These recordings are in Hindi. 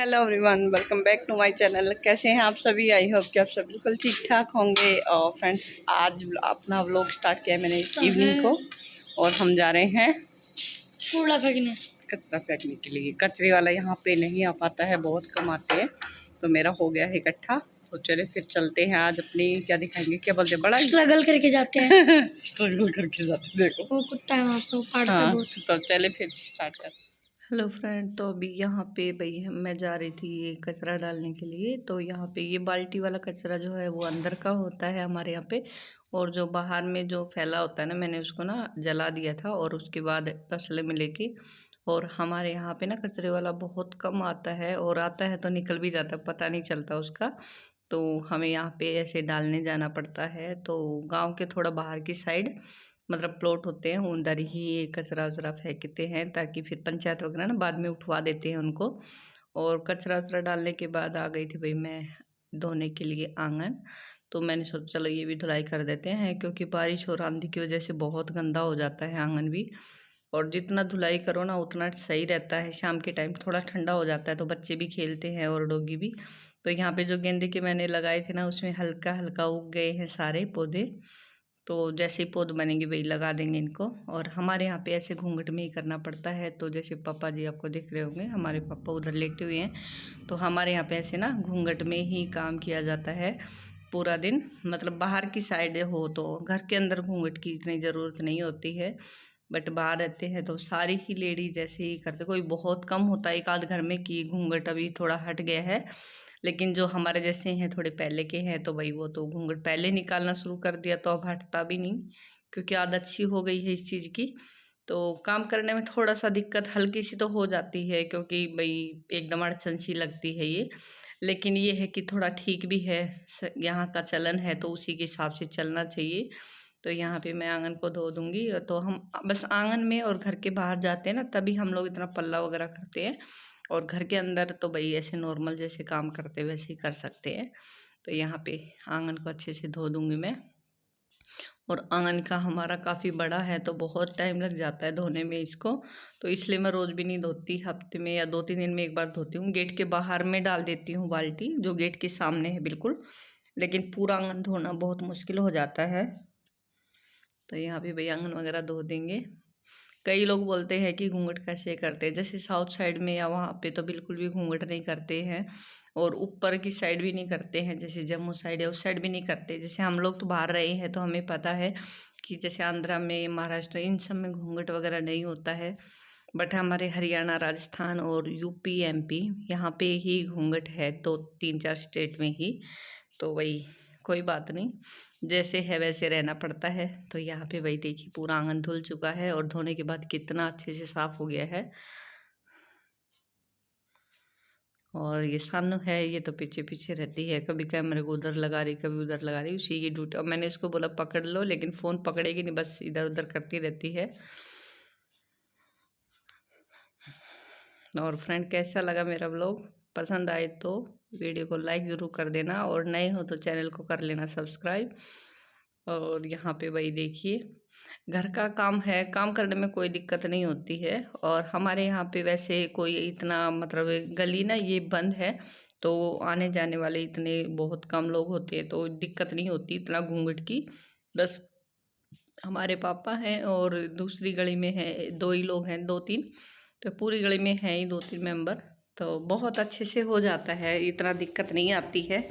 Hello everyone, welcome back to my channel. कैसे हैं आप सभी? आई होप कि आप सब बिल्कुल ठीक ठाक होंगे। और फ्रेंड्स, आज अपना व्लॉग स्टार्ट किया मैंने इवनिंग को, और हम जा रहे हैं कचरा फेंकने के लिए। कचरे वाला यहाँ पे नहीं आ पाता है, बहुत कम आते हैं, तो मेरा हो गया है इकट्ठा। तो चले फिर चलते हैं। आज अपनी क्या दिखाएंगे, क्या बोलते हैं, बड़ा स्ट्रगल करके जाते हैं। स्ट्रगल करके जाते हैं। देखो वो कुत्ता है वहाँ पे, पाड़ता हाँ, बहुत। तो चले फिर स्टार्ट कर। हेलो फ्रेंड, तो अभी यहाँ पे भाई मैं जा रही थी ये कचरा डालने के लिए। तो यहाँ पे ये बाल्टी वाला कचरा जो है वो अंदर का होता है हमारे यहाँ पे, और जो बाहर में जो फैला होता है ना, मैंने उसको ना जला दिया था और उसके बाद तसले में लेके। और हमारे यहाँ पे ना कचरे वाला बहुत कम आता है, और आता है तो निकल भी जाता है, पता नहीं चलता उसका। तो हमें यहाँ पे ऐसे डालने जाना पड़ता है। तो गांव के थोड़ा बाहर की साइड मतलब प्लॉट होते हैं, उधर ही ये कचरा वचरा फेंकते हैं, ताकि फिर पंचायत वगैरह ना बाद में उठवा देते हैं उनको। और कचरा वचरा डालने के बाद आ गई थी भाई मैं धोने के लिए आंगन। तो मैंने सोचा चलो ये भी धुलाई कर देते हैं, क्योंकि बारिश और आंधी की वजह से बहुत गंदा हो जाता है आंगन भी। और जितना धुलाई करो ना उतना सही रहता है। शाम के टाइम थोड़ा ठंडा हो जाता है तो बच्चे भी खेलते हैं और डॉगी भी। तो यहाँ पे जो गेंदे के मैंने लगाए थे ना, उसमें हल्का हल्का उग गए हैं सारे पौधे। तो जैसे ही पौध बनेंगे वही लगा देंगे इनको। और हमारे यहाँ पे ऐसे घूंघट में ही करना पड़ता है। तो जैसे पापा जी आपको दिख रहे होंगे, हमारे पापा उधर लेटे हुए हैं। तो हमारे यहाँ पे ऐसे ना घूंघट में ही काम किया जाता है पूरा दिन। मतलब बाहर की साइड हो तो घर के अंदर घूंघट की इतनी ज़रूरत नहीं होती है, बट बाहर रहते हैं तो सारी ही लेडीज ऐसे ही करते। कोई बहुत कम होता है एक आध घर में कि घूंघट अभी थोड़ा हट गया है, लेकिन जो हमारे जैसे हैं थोड़े पहले के हैं तो भाई वो तो घूंघट पहले निकालना शुरू कर दिया, तो अब हटता भी नहीं, क्योंकि आदत सी हो गई है इस चीज़ की। तो काम करने में थोड़ा सा दिक्कत हल्की सी तो हो जाती है, क्योंकि भाई एकदम अड़चन सी लगती है ये। लेकिन ये है कि थोड़ा ठीक भी है, यहाँ का चलन है तो उसी के हिसाब से चलना चाहिए। तो यहाँ पे मैं आंगन को धो दूंगी। तो हम बस आंगन में और घर के बाहर जाते हैं ना, तभी हम लोग इतना पल्ला वगैरह करते हैं। और घर के अंदर तो भाई ऐसे नॉर्मल जैसे काम करते वैसे ही कर सकते हैं। तो यहाँ पे आंगन को अच्छे से धो दूंगी मैं। और आंगन का हमारा काफ़ी बड़ा है तो बहुत टाइम लग जाता है धोने में इसको। तो इसलिए मैं रोज़ भी नहीं धोती, हफ्ते में या 2-3 दिन में एक बार धोती हूँ। गेट के बाहर में डाल देती हूँ बाल्टी, जो गेट के सामने है बिल्कुल। लेकिन पूरा आंगन धोना बहुत मुश्किल हो जाता है। तो यहाँ पे भाई आंगन वगैरह धो देंगे। कई लोग बोलते हैं कि घूंघट कैसे करते हैं, जैसे साउथ साइड में या वहाँ पे तो बिल्कुल भी घूंघट नहीं करते हैं। और ऊपर की साइड भी नहीं करते हैं, जैसे जम्मू साइड है उस साइड भी नहीं करते। जैसे हम लोग तो बाहर रहे हैं तो हमें पता है कि जैसे आंध्रा में, महाराष्ट्र, इन सब में घूंघट वगैरह नहीं होता है। बट हमारे हरियाणा, राजस्थान और यूपी, एमपी यहाँ पे ही घूंघट है, तो 3-4 स्टेट में ही। तो वही कोई बात नहीं, जैसे है वैसे रहना पड़ता है। तो यहाँ पे वही देखिए पूरा आंगन धुल चुका है, और धोने के बाद कितना अच्छे से साफ हो गया है। और ये सानू है, ये तो पीछे पीछे रहती है, कभी कैमरे को उधर लगा रही कभी उधर लगा रही, उसी की ड्यूटी। और मैंने इसको बोला पकड़ लो, लेकिन फ़ोन पकड़ेगी नहीं, बस इधर उधर करती रहती है। और फ्रेंड, कैसा लगा मेरा व्लॉग? पसंद आए तो वीडियो को लाइक ज़रूर कर देना, और नए हो तो चैनल को कर लेना सब्सक्राइब। और यहाँ पे भाई देखिए घर का काम है, काम करने में कोई दिक्कत नहीं होती है। और हमारे यहाँ पे वैसे कोई इतना मतलब गली ना ये बंद है, तो आने जाने वाले इतने बहुत कम लोग होते हैं, तो दिक्कत नहीं होती इतना घूंघट की। बस हमारे पापा हैं और दूसरी गली में है 2 ही लोग हैं, 2-3। तो पूरी गली में है ही 2-3 मेंबर, तो बहुत अच्छे से हो जाता है, इतना दिक्कत नहीं आती है।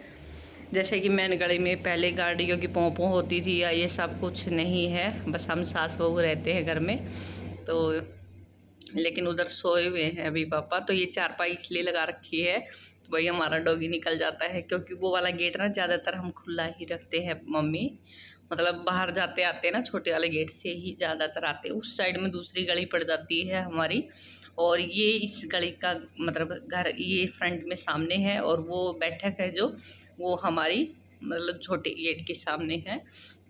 जैसे कि मैंने गली में पहले गाड़ियों की पों पों होती थी, या ये सब कुछ नहीं है, बस हम सास बहू रहते हैं घर में। तो लेकिन उधर सोए हुए हैं अभी पापा, तो ये चारपाई इसलिए लगा रखी है, तो वही हमारा डॉगी निकल जाता है, क्योंकि वो वाला गेट ना ज़्यादातर हम खुला ही रखते हैं मम्मी। मतलब बाहर जाते आते ना छोटे वाले गेट से ही ज़्यादातर आते, उस साइड में दूसरी गली पड़ जाती है हमारी। और ये इस गली का मतलब घर ये फ्रंट में सामने है, और वो बैठक है जो वो हमारी मतलब छोटे गेट के सामने है।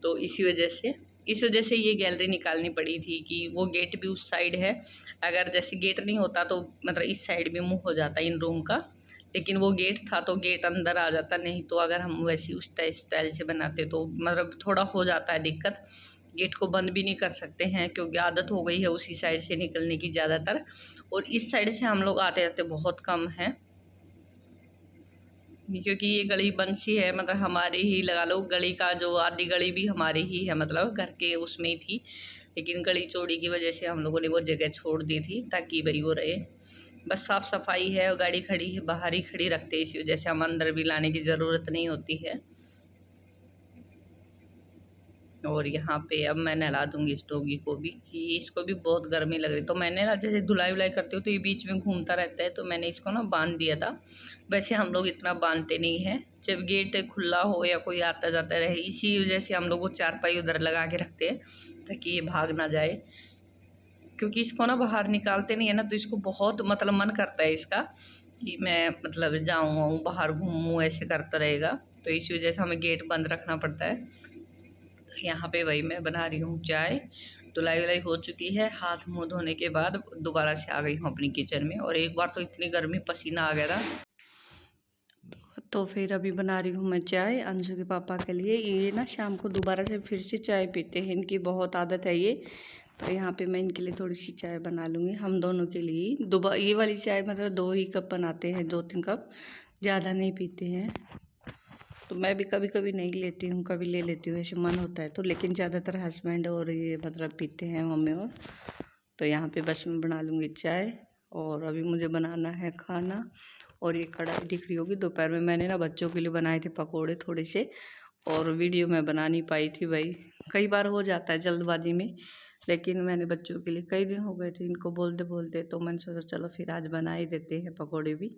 तो इस वजह से ये गैलरी निकालनी पड़ी थी कि वो गेट भी उस साइड है। अगर जैसे गेट नहीं होता तो मतलब इस साइड में मुंह हो जाता इन रूम का, लेकिन वो गेट था तो गेट अंदर आ जाता। नहीं तो अगर हम वैसे उस स्टाइल से बनाते तो मतलब थोड़ा हो जाता है दिक्कत। गेट को बंद भी नहीं कर सकते हैं, क्योंकि आदत हो गई है उसी साइड से निकलने की ज़्यादातर। और इस साइड से हम लोग आते जाते बहुत कम हैं, क्योंकि ये गली बंसी है, मतलब हमारी ही लगा लो, गली का जो आधी गली भी हमारी ही है, मतलब घर के उसमें ही थी। लेकिन गली चौड़ी की वजह से हम लोगों ने वो जगह छोड़ दी थी ताकि भाई वो रहे। बस साफ़ सफाई है और गाड़ी खड़ी है, बाहर ही खड़ी रखते हैं, इसी वजह से हम अंदर भी लाने की ज़रूरत नहीं होती है। और यहाँ पे अब मैं नहला दूंगी इस डॉगी को भी, कि इसको भी बहुत गर्मी लग रही, तो मैंने ना जैसे धुलाई वुलाई करती हूँ तो ये बीच में घूमता रहता है, तो मैंने इसको ना बांध दिया था। वैसे हम लोग इतना बांधते नहीं हैं, जब गेट खुला हो या कोई आता जाता रहे, इसी वजह से हम लोग वो चारपाई उधर लगा के रखते हैं ताकि ये भाग ना जाए। क्योंकि इसको ना बाहर निकालते नहीं है ना, तो इसको बहुत मतलब मन करता है इसका कि मैं मतलब जाऊँ आऊँ बाहर घूमूँ, ऐसे करता रहेगा। तो इसी वजह से हमें गेट बंद रखना पड़ता है। यहाँ पे वही मैं बना रही हूँ चाय। धुलाई वुलाई हो चुकी है, हाथ मुँह धोने के बाद दोबारा से आ गई हूँ अपनी किचन में। और एक बार तो इतनी गर्मी पसीना आ गया था। तो फिर अभी बना रही हूँ मैं चाय अंशु के पापा के लिए। ये ना शाम को दोबारा से फिर से चाय पीते हैं, इनकी बहुत आदत है ये। तो यहाँ पे मैं इनके लिए थोड़ी सी चाय बना लूँगी, हम दोनों के लिए। दोबारा ये वाली चाय मतलब 2 ही कप बनाते हैं, 2-3 कप, ज़्यादा नहीं पीते हैं। तो मैं भी कभी कभी नहीं लेती हूँ, कभी ले लेती हूँ, ऐसे मन होता है तो। लेकिन ज़्यादातर हस्बैंड और ये मतलब पीते हैं, मम्मी और। तो यहाँ पे बस मैं बना लूँगी चाय। और अभी मुझे बनाना है खाना। और ये कढ़ाई दिख रही होगी, दोपहर में मैंने ना बच्चों के लिए बनाए थे पकोड़े थोड़े से, और वीडियो में बना नहीं पाई थी भाई, कई बार हो जाता है जल्दबाजी में। लेकिन मैंने बच्चों के लिए, कई दिन हो गए थे इनको बोलते बोलते, तो मैंने सोचा चलो फिर आज बना ही देते हैं पकोड़े भी।